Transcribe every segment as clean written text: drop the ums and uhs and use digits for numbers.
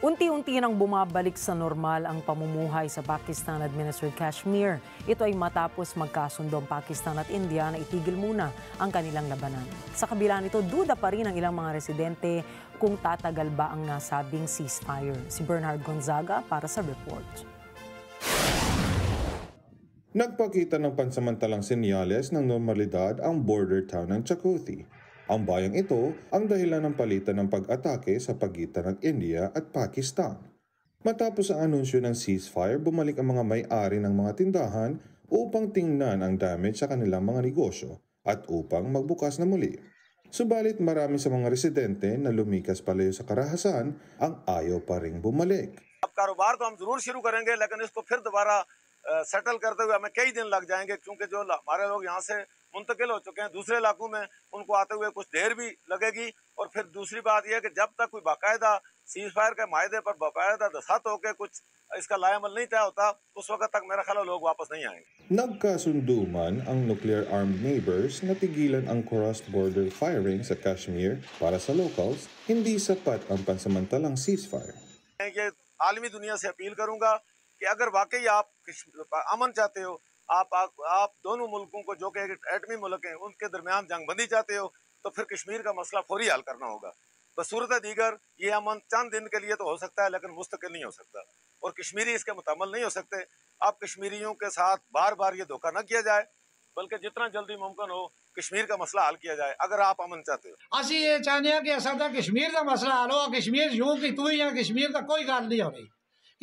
Unti-unti nang bumabalik sa normal ang pamumuhay sa Pakistan-administered Kashmir. Ito ay matapos magkasundo ang Pakistan at India na itigil muna ang kanilang labanan. Sa kabila nito, duda pa rin ang ilang mga residente kung tatagal ba ang nasabing ceasefire. Si Bernard Gonzaga para sa report. Nagpakita ng pansamantalang senyales ng normalidad ang border town ng Chakothy. Ang bayang ito ang dahilan ng palitan ng pag-atake sa pagitan ng India at Pakistan. Matapos ang anunsyo ng ceasefire, bumalik ang mga may-ari ng mga tindahan upang tingnan ang damage sa kanilang mga negosyo at upang magbukas na muli. Subalit marami sa mga residente na lumikas palayo sa karahasan ang ayaw pa ring bumalik. कारोबार तो हम जरूर शुरू करेंगे लेकिन इसको फिर दोबारा सेटल करते हुए हमें कई दिन लग जाएंगे क्योंकि जो हमारे लोग यहाँ से मुंतकिल हो चुके हैं दूसरे इलाकों में उनको आते हुए कुछ देर भी लगेगी और फिर दूसरी बात यह है कि जब तक कोई बाकायदा सीज फायर के मायदे पर बाकायदा दस्तखत होकर कुछ इसका लाएमल नहीं तय होता उस वक्त तक मेरा ख्याल लोग वापस नहीं आएंगे. Nagkasundo man ang nuclear-armed neighbors na tigilan ang cross-border firing sa Kashmir para sa locals, hindi sapat ang pansamantalang ceasefire. ये आलमी दुनिया से अपील करूंगा कि अगर वाकई आप अमन चाहते हो आप दोनों मुल्कों को जो कि एटमी मुल्क हैं उनके दरमियान जंगबंदी चाहते हो तो फिर कश्मीर का मसला फौरी हल करना होगा. बसूरत दीगर ये अमन चंद दिन के लिए तो हो सकता है लेकिन मुस्तकिल नहीं हो सकता और कश्मीरी इसके मुतमल नहीं हो सकते. आप कश्मीरियों के साथ बार बार ये धोखा न किया जाए बल्कि जितना जल्दी मुमकिन हो कश्मीर का मसला हल किया जाए अगर आप अमन चाहते हो. ਅਸੀਂ ਇਹ ਚਾਹੁੰਦੇ ਹਾਂ ਕਿ ਸਾਡਾ ਕਸ਼ਮੀਰ ਦਾ ਮਸਲਾ ਹੱਲ ਹੋ. ਕਸ਼ਮੀਰ ਯੂੰ ਕਿ ਤੂੰ ਜਾਂ ਕਸ਼ਮੀਰ ਦਾ ਕੋਈ ਗੱਲ ਨਹੀਂ ਹੋ ਰਹੀ.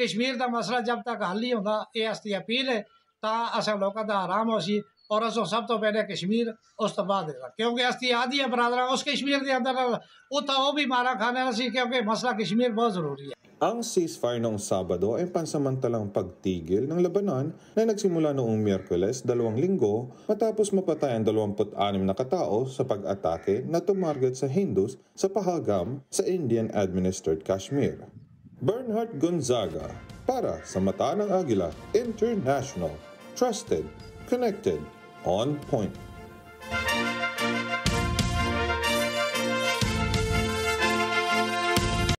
ਕਸ਼ਮੀਰ ਦਾ ਮਸਲਾ ਜਦ ਤੱਕ ਹੱਲ ਨਹੀਂ ਹੁੰਦਾ ਇਹ ਅਸਤੀ ਅਪੀਲ ਹੈ ਤਾਂ ਅਸਾਂ ਲੋਕਾਂ ਦਾ ਆਰਾਮ ਹੋ ਸੀ ਔਰ ਅਸੋਂ ਸਭ ਤੋਂ ਪਹਿਲੇ ਕਸ਼ਮੀਰ ਉਸ ਤੋਂ ਬਾਅਦ ਕਿਉਂਕਿ ਅਸਤੀ ਆਦੀ ਬਰਾਦਰਾਂ ਉਸ ਕਸ਼ਮੀਰ ਦੇ ਅੰਦਰ ਉੱਥਾ ਉਹ ਵੀ ਮਾਰਾ ਖਾਣਾ ਸੀ ਕਿਉਂਕਿ ਮਸਲਾ ਕਸ਼ਮੀਰ ਬਹੁਤ ਜ਼ਰੂਰੀ ਹੈ. Ang ceasefire noong Sabado ay pansamantalang pagtigil ng labanan na nagsimula noong Miyerkules 2 linggo matapos mapatay ang 26 na katao sa pag-atake na tumarget sa Hindus sa Pahalgam sa Indian-administered Kashmir. Bernard Gonzaga para sa Mata ng Agila International. Trusted, connected, on point.